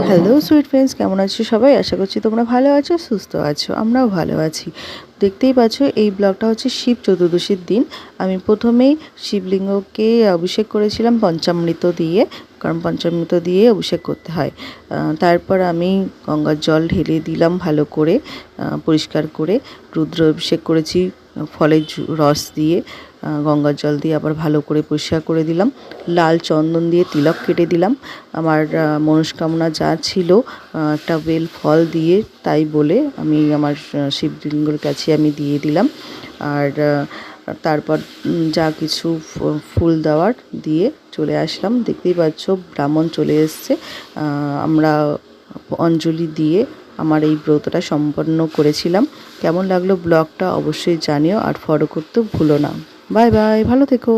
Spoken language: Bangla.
হ্যালো সুইট ফ্রেন্ডস, কেমন আছো সবাই? আশা করছি তোমরা ভালো আছো, সুস্থ আছো। আমরাও ভালো আছি। দেখতেই পাচ্ছ এই ব্লগটা হচ্ছে শিব চতুর্দশীর দিন। আমি প্রথমেই শিবলিঙ্গকে অভিষেক করেছিলাম পঞ্চামৃত দিয়ে, কারণ পঞ্চামৃত দিয়ে অভিষেক করতে হয়। তারপর আমি গঙ্গার জল ঢেলে দিলাম ভালো করে, পরিষ্কার করে। রুদ্র অভিষেক করেছি ফলের রস দিয়ে, গঙ্গার জল দিয়ে আবার ভালো করে পরিষ্কার করে দিলাম। লাল চন্দন দিয়ে তিলক কেটে দিলাম। আমার মনস্কামনা যা ছিল একটা বেল ফল দিয়ে, তাই বলে আমি আমার শিবলিঙ্গর কাছে আমি দিয়ে দিলাম। আর তারপর যা কিছু ফুল দেওয়ার দিয়ে চলে আসলাম। দেখতেই পাচ্ছ ব্রাহ্মণ চলে এসছে। আমরা অঞ্জলি দিয়ে আমার এই ব্রতটা সম্পন্ন করেছিলাম। কেমন লাগলো ব্লগটা অবশ্যই জানিও, আর ফলো করতে ভুলো না। বাই বাই, ভালো থেকো।